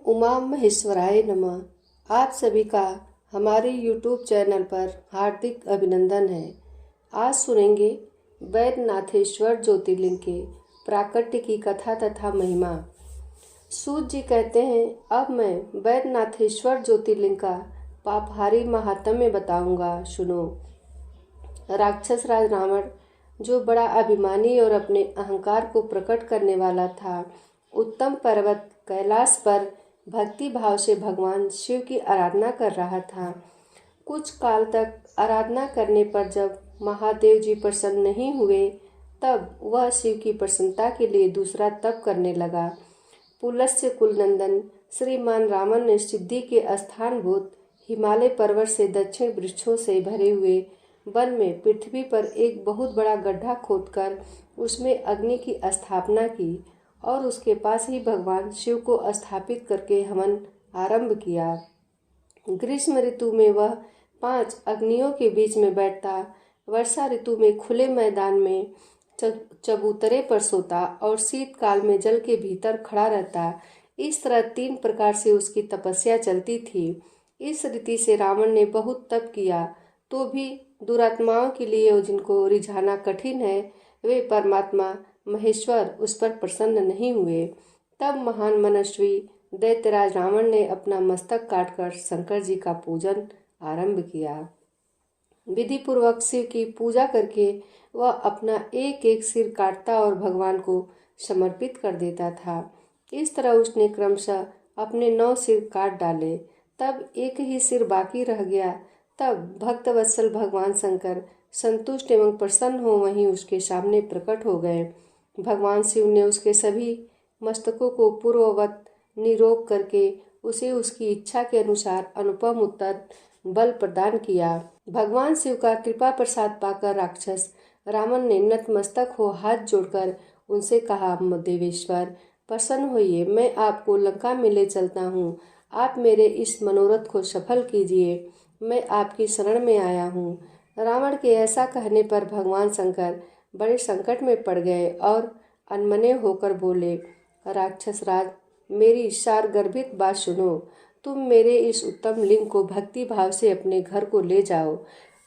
उमा महेश्वराय नमः। आप सभी का हमारे YouTube चैनल पर हार्दिक अभिनंदन है। आज सुनेंगे वैद्यनाथेश्वर ज्योतिर्लिंग के प्राकट्य की कथा तथा महिमा। सूत जी कहते हैं, अब मैं वैद्यनाथेश्वर ज्योतिर्लिंग का पापहारी महात्म्य बताऊंगा, सुनो। राक्षस राज रावण, जो बड़ा अभिमानी और अपने अहंकार को प्रकट करने वाला था, उत्तम पर्वत कैलाश पर भक्ति भाव से भगवान शिव की आराधना कर रहा था। कुछ काल तक आराधना करने पर जब महादेव जी प्रसन्न नहीं हुए, तब वह शिव की प्रसन्नता के लिए दूसरा तप करने लगा। पुलस्त्य कुलनंदन श्रीमान रावण ने सिद्धि के स्थानभूत हिमालय पर्वत से दक्षिण वृक्षों से भरे हुए वन में पृथ्वी पर एक बहुत बड़ा गड्ढा खोदकर उसमें अग्नि की स्थापना की और उसके पास ही भगवान शिव को स्थापित करके हवन आरंभ किया। ग्रीष्म ऋतु में वह 5 अग्नियों के बीच में बैठता, वर्षा ऋतु में खुले मैदान में चबूतरे पर सोता और शीतकाल में जल के भीतर खड़ा रहता। इस तरह 3 प्रकार से उसकी तपस्या चलती थी। इस रीति से रावण ने बहुत तप किया, तो भी दुरात्माओं के लिए जिनको रिझाना कठिन है, वे परमात्मा महेश्वर उस पर प्रसन्न नहीं हुए। तब महान मनस्वी दैत्यराज रावण ने अपना मस्तक काटकर शंकर जी का पूजन आरंभ किया। विधि पूर्वक शिव की पूजा करके वह अपना एक एक सिर काटता और भगवान को समर्पित कर देता था। इस तरह उसने क्रमशः अपने 9 सिर काट डाले। तब एक ही सिर बाकी रह गया। तब भक्तवत्सल भगवान शंकर संतुष्ट एवं प्रसन्न हो वहीं उसके सामने प्रकट हो गए। भगवान शिव ने उसके सभी मस्तकों को पूर्ववत निरोग करके उसे उसकी इच्छा के अनुसार अनुपम उत्तर बल प्रदान किया। भगवान शिव का कृपा प्रसाद पाकर राक्षस रावण ने नतमस्तक हो हाथ जोड़कर उनसे कहा, देवेश्वर प्रसन्न होइए, मैं आपको लंका में ले चलता हूँ। आप मेरे इस मनोरथ को सफल कीजिए, मैं आपकी शरण में आया हूँ। रावण के ऐसा कहने पर भगवान शंकर बड़े संकट में पड़ गए और अनमने होकर बोले, राक्षस राज, मेरी सार गर्भित बात सुनो। तुम मेरे इस उत्तम लिंग को भक्ति भाव से अपने घर को ले जाओ,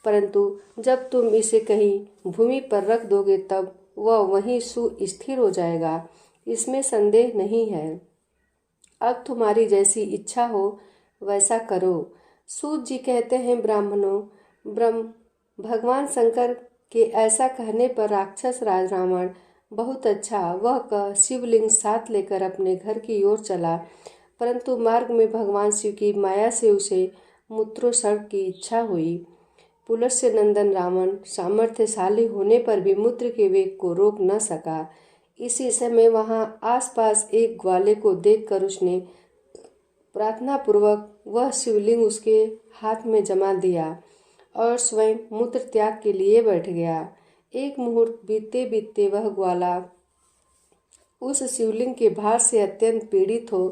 परंतु जब तुम इसे कहीं भूमि पर रख दोगे तब वह वहीं सुस्थिर हो जाएगा, इसमें संदेह नहीं है। अब तुम्हारी जैसी इच्छा हो वैसा करो। सूत जी कहते हैं, ब्राह्मणों, भगवान शंकर के ऐसा कहने पर राक्षस राज रावण बहुत अच्छा वह कह शिवलिंग साथ लेकर अपने घर की ओर चला, परंतु मार्ग में भगवान शिव की माया से उसे मूत्रोत्सर्ग की इच्छा हुई। पुलस्त्य नंदन रावण सामर्थ्यशाली होने पर भी मूत्र के वेग को रोक न सका। इसी समय वहां आसपास एक ग्वाले को देखकर उसने प्रार्थना पूर्वक वह शिवलिंग उसके हाथ में जमा दिया और स्वयं मूत्र त्याग के लिए बैठ गया। एक मुहूर्त बीतते बीतते वह ग्वाला उस शिवलिंग के भार से अत्यंत पीड़ित हो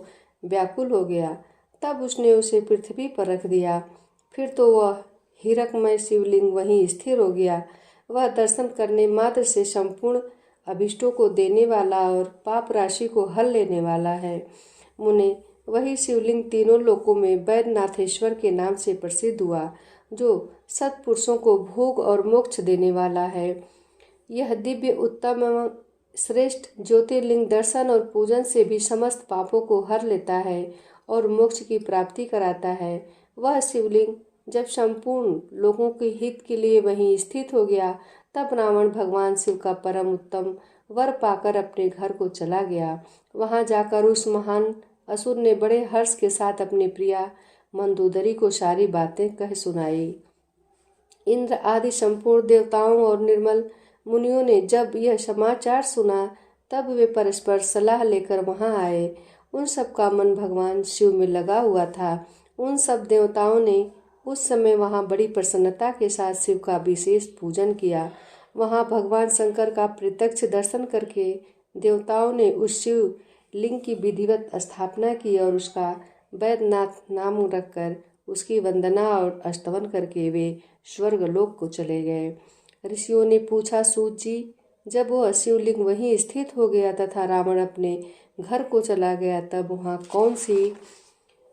व्याकुल हो गया। तब उसने उसे पृथ्वी पर रख दिया। फिर तो वह हीरकमय शिवलिंग वहीं स्थिर हो गया। वह दर्शन करने मात्र से संपूर्ण अभिष्टों को देने वाला और पाप राशि को हल लेने वाला है। मुने, वही शिवलिंग तीनों लोकों में वैद्यनाथेश्वर के नाम से प्रसिद्ध हुआ, जो सत्पुरुषों को भोग और मोक्ष देने वाला है। यह दिव्य उत्तम एवं श्रेष्ठ ज्योतिर्लिंग दर्शन और पूजन से भी समस्त पापों को हर लेता है और मोक्ष की प्राप्ति कराता है। वह शिवलिंग जब संपूर्ण लोगों के हित के लिए वहीं स्थित हो गया, तब रावण भगवान शिव का परम उत्तम वर पाकर अपने घर को चला गया। वहां जाकर उस महान असुर ने बड़े हर्ष के साथ अपनी प्रिया मंदोदरी को सारी बातें कह सुनाई। इंद्र आदि संपूर्ण देवताओं और निर्मल मुनियों ने जब यह समाचार सुना, तब वे परस्पर सलाह लेकर वहां आए। उन सब का मन भगवान शिव में लगा हुआ था। उन सब देवताओं ने उस समय वहां बड़ी प्रसन्नता के साथ शिव का विशेष पूजन किया। वहां भगवान शंकर का प्रत्यक्ष दर्शन करके देवताओं ने उस शिव लिंग की विधिवत स्थापना की और उसका वैद्यनाथ नाम रखकर उसकी वंदना और स्तवन करके वे स्वर्गलोक को चले गए। ऋषियों ने पूछा, सूत जी, जब वह शिवलिंग वहीं स्थित हो गया तथा रावण अपने घर को चला गया तब वहाँ कौन सी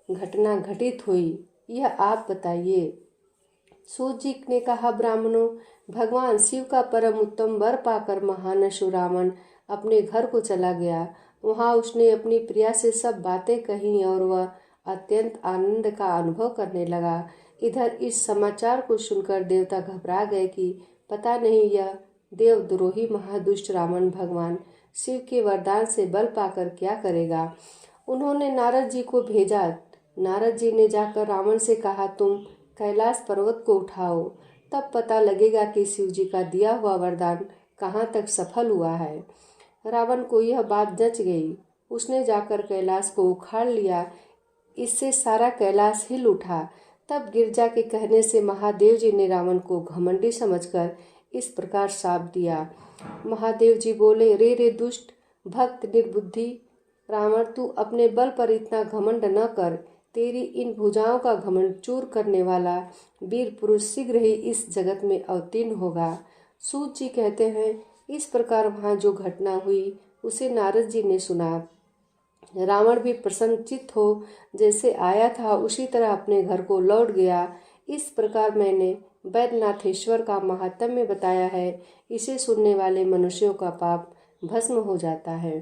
घटना घटित हुई, यह आप बताइए। सूत जी ने कहा, ब्राह्मणों, भगवान शिव का परम उत्तम वर पाकर महानशु रावण अपने घर को चला गया। वहाँ उसने अपनी प्रिया से सब बातें कही और वह अत्यंत आनंद का अनुभव करने लगा। इधर इस समाचार को सुनकर देवता घबरा गए कि पता नहीं यह देवद्रोही महादुष्ट रावण भगवान शिव के वरदान से बल पाकर क्या करेगा। उन्होंने नारद जी को भेजा। नारद जी ने जाकर रावण से कहा, तुम कैलाश पर्वत को उठाओ, तब पता लगेगा कि शिव जी का दिया हुआ वरदान कहाँ तक सफल हुआ है। रावण को यह बात जच गई। उसने जाकर कैलाश को उखाड़ लिया। इससे सारा कैलाश हिल उठा। तब गिरजा के कहने से महादेव जी ने रावण को घमंडी समझकर इस प्रकार शाप दिया। महादेव जी बोले, रे रे दुष्ट भक्त निर्बुद्धि रावण, तू अपने बल पर इतना घमंड न कर। तेरी इन भुजाओं का घमंड चूर करने वाला वीर पुरुष शीघ्र ही इस जगत में अवतीर्ण होगा। सूत जी कहते हैं, इस प्रकार वहाँ जो घटना हुई उसे नारद जी ने सुना। रावण भी प्रसन्नचित्त हो जैसे आया था उसी तरह अपने घर को लौट गया। इस प्रकार मैंने वैद्यनाथेश्वर का महात्म्य बताया है। इसे सुनने वाले मनुष्यों का पाप भस्म हो जाता है।